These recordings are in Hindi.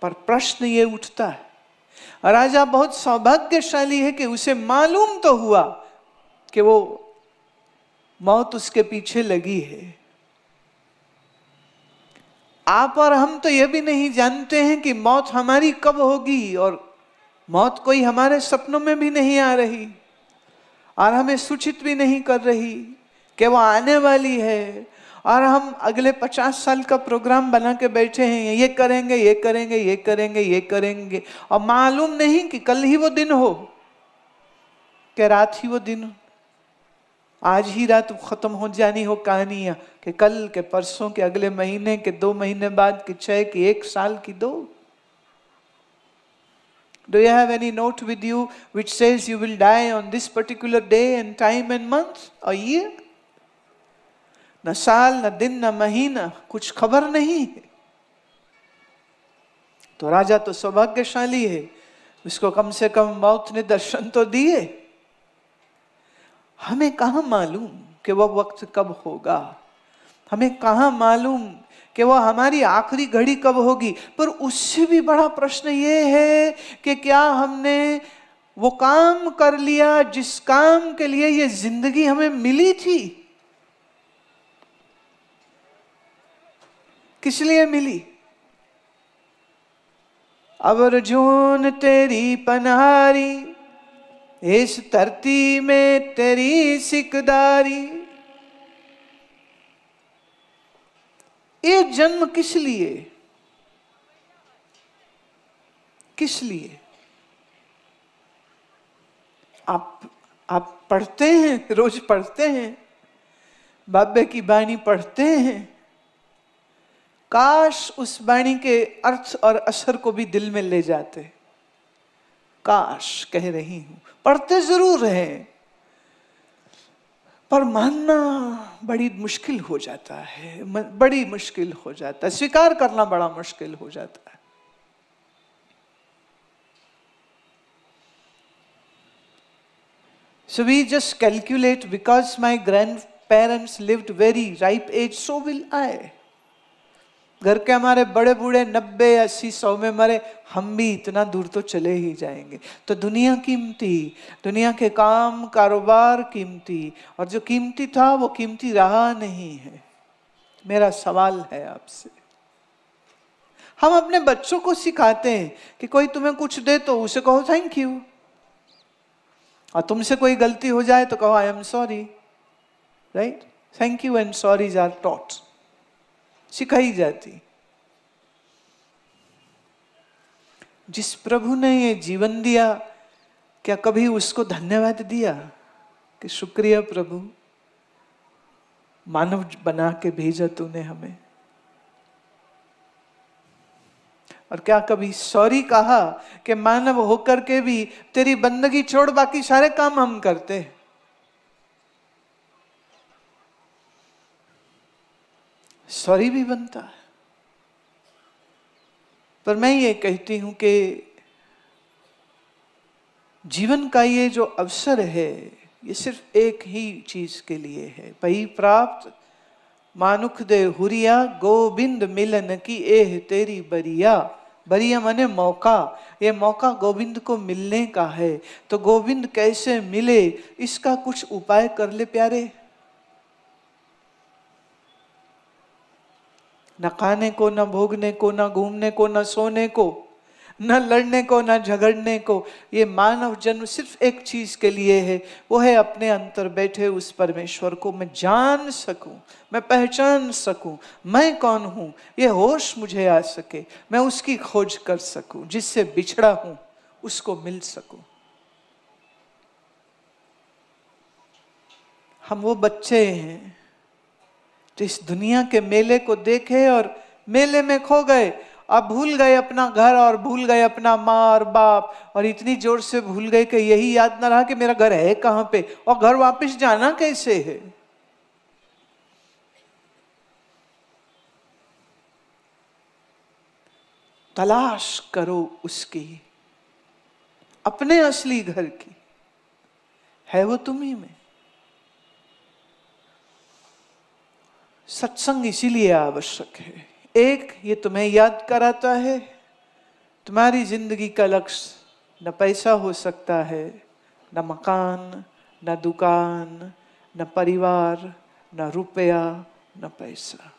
पर प्रश्न ये उठता है, राजा बहुत सौभाग्यशाली है कि उसे मालूम तो हुआ कि वो मौत उसके पीछे लगी है। आप और हम तो ये भी नहीं जानते हैं कि मौत हमारी कब होगी, और मौत कोई हमारे सपनों में भी नहीं आ रही और हमें सूचित भी नहीं कर रही कि वो आने वाली है। और हम अगले 50 साल का प्रोग्राम बना के बैठे हैं, ये करेंगे ये करेंगे ये करेंगे ये करेंगे, और मालूम नहीं कि कल ही वो दिन हो, कि रात ही वो दिन, आज ही रात खत्म हो जानी हो कहानियां, कि कल के परसों के अगले महीने के 2 महीने बाद के 6 की 1 साल की 2। Do you have any note with you which says you will die on this particular day and time and month or year? न साल न दिन न महीना, कुछ खबर नहीं है। तो राजा तो सौभाग्यशाली है, उसको कम से कम मौत ने दर्शन तो दिए। हमें कहाँ मालूम कि वह वक्त कब होगा, हमें कहाँ मालूम कि वह हमारी आखिरी घड़ी कब होगी। पर उससे भी बड़ा प्रश्न ये है कि क्या हमने वो काम कर लिया जिस काम के लिए ये जिंदगी हमें मिली थी? किस लिए मिली? अब अर्जुन तेरी पनहारी, इस धरती में तेरी सिकदारी। ये जन्म किस लिए, किस लिए? आप पढ़ते हैं, रोज पढ़ते हैं, बाबे की बाणी पढ़ते हैं। काश उस वाणी के अर्थ और असर को भी दिल में ले जाते। काश, कह रही हूं, पढ़ते जरूर हैं पर मानना बड़ी मुश्किल हो जाता है, बड़ी मुश्किल हो जाता है, स्वीकार करना बड़ा मुश्किल हो जाता है। So we just calculate, because my grandparents lived very ripe age, so will I. घर के हमारे बड़े बूढ़े 90, 80, 100 में मरे, हम भी इतना दूर तो चले ही जाएंगे। तो दुनिया कीमती, दुनिया के काम कारोबार कीमती, और जो कीमती था वो कीमती रहा नहीं है। मेरा सवाल है आपसे, हम अपने बच्चों को सिखाते हैं कि कोई तुम्हें कुछ दे तो उसे कहो थैंक यू, और तुमसे कोई गलती हो जाए तो कहो I am sorry, right? Thank you and sorries are taught, सिखाई जाती। जिस प्रभु ने ये जीवन दिया, क्या कभी उसको धन्यवाद दिया कि शुक्रिया प्रभु, मानव बना के भेजा तूने हमें? और क्या कभी सॉरी कहा कि मानव होकर के भी तेरी बंदगी छोड़ बाकी सारे काम हम करते हैं? सॉरी भी बनता है। पर मैं ये कहती हूं कि जीवन का ये जो अवसर है, ये सिर्फ एक ही चीज के लिए है। पही प्राप्त मानुख दे हुरिया, गोविंद मिलन की एह तेरी बरिया। बरिया माने मौका, ये मौका गोविंद को मिलने का है। तो गोविंद कैसे मिले, इसका कुछ उपाय कर ले प्यारे। न खाने को, न भोगने को, न घूमने को, न सोने को, न लड़ने को, न झगड़ने को। ये मानव जन्म सिर्फ एक चीज के लिए है, वो है अपने अंतर बैठे उस परमेश्वर को मैं जान सकूं, मैं पहचान सकूं, मैं कौन हूं, ये होश मुझे आ सके, मैं उसकी खोज कर सकूं, जिससे बिछड़ा हूं उसको मिल सकूं। हम वो बच्चे हैं तो इस दुनिया के मेले को देखे और मेले में खो गए, अब भूल गए अपना घर और भूल गए अपना माँ और बाप, और इतनी जोर से भूल गए कि यही याद ना रहा कि मेरा घर है कहां पे और घर वापस जाना कैसे है। तलाश करो उसकी, अपने असली घर की, है वो तुम्ही में। सत्संग इसीलिए आवश्यक है। एक, ये तुम्हें याद कराता है तुम्हारी जिंदगी का लक्ष्य न पैसा हो सकता है, न मकान, न दुकान, न परिवार, न रुपया, न पैसा।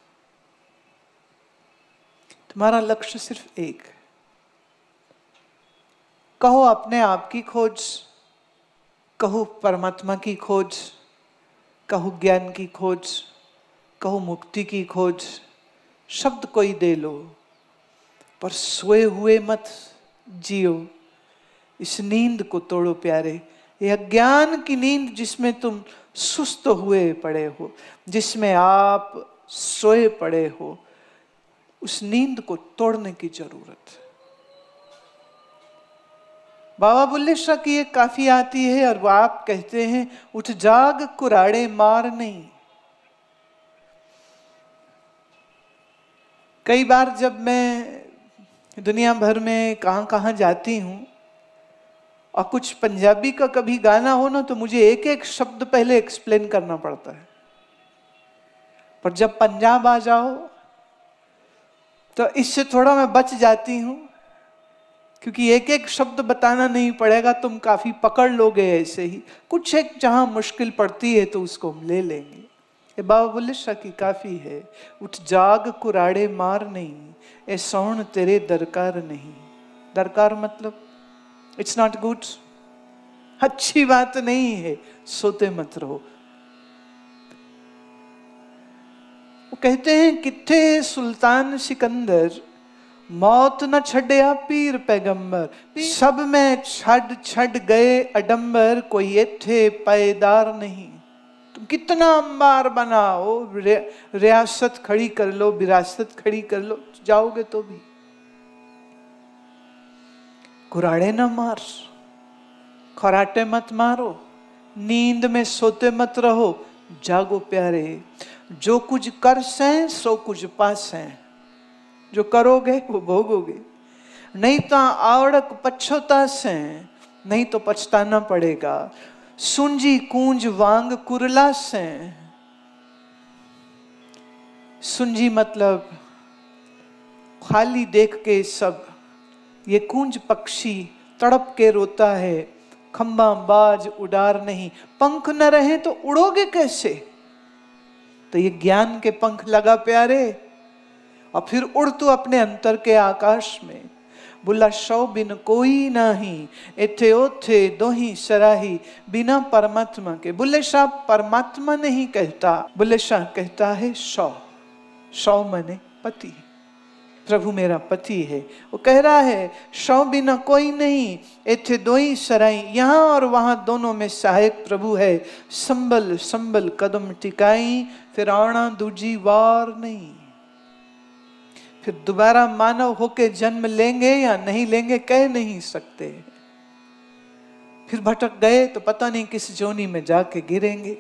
तुम्हारा लक्ष्य सिर्फ एक है। कहो अपने आप की खोज, कहो परमात्मा की खोज, कहो ज्ञान की खोज, कहो मुक्ति की खोज, शब्द कोई दे लो, पर सोए हुए मत जियो। इस नींद को तोड़ो प्यारे, यह अज्ञान की नींद जिसमें तुम सुस्त हुए पड़े हो, जिसमें आप सोए पड़े हो, उस नींद को तोड़ने की जरूरत है। बाबा बुल्ले शाह की ये काफी आती है और वो आप कहते हैं, उठ जाग कुराड़े मार नहीं। कई बार जब मैं दुनिया भर में कहां कहां जाती हूं और कुछ पंजाबी का कभी गाना हो ना, तो मुझे एक एक शब्द पहले एक्सप्लेन करना पड़ता है। पर जब पंजाब आ जाओ तो इससे थोड़ा मैं बच जाती हूं, क्योंकि एक एक शब्द बताना नहीं पड़ेगा, तुम काफी पकड़ लोगे ऐसे ही। कुछ एक जहां मुश्किल पड़ती है तो उसको हम ले लेंगे। ये बाबा बुल्ले शाह की काफी है। उठ जाग कुराड़े मार नहीं, ए सौण तेरे दरकार नहीं। दरकार मतलब इट्स नॉट गुड, अच्छी बात नहीं है, सोते मत रहो। वो कहते हैं, किथे सुल्तान सिकंदर, मौत न छड़या पीर पैगंबर। सब में छड़ छड़ गए अडंबर, कोई एथे पायदार नहीं। तुम कितना अंबार बनाओ, रियासत खड़ी कर लो, विरासत खड़ी कर लो, जाओगे तो भी कुराड़े न मार, खराटे मत मारो, नींद में सोते मत रहो, जागो प्यारे। जो कुछ कर सें सो कुछ पास हैं, जो करोगे वो भोगोगे। नहीं तो आवड़क पछोता से, नहीं तो पछताना पड़ेगा। सुंजी कूंज वांग कुरला से। सुंजी मतलब खाली देख के सब, ये कूंज पक्षी तड़प के रोता है, खंबा बाज उड़ार नहीं। पंख न रहे तो उड़ोगे कैसे? तो ये ज्ञान के पंख लगा प्यारे, और फिर उड़ तू अपने अंतर के आकाश में। बुला शौ बिन कोई नाही, एथे ओथे दोही सराही, बिना परमात्मा के। बुल्ले शाह परमात्मा नहीं कहता, बुल्ले शाह कहता है शौ। शौ माने पति, प्रभु मेरा पति है। वो कह रहा है, शौ बिना कोई नहीं, एथे दोही सराही, यहाँ और वहां दोनों में सहायक प्रभु है। संबल संबल कदम टिकाई, फिर आना दूजी वार नहीं। फिर दोबारा मानव होके जन्म लेंगे या नहीं लेंगे कह नहीं सकते। फिर भटक गए तो पता नहीं किस जोनी में जाके गिरेंगे।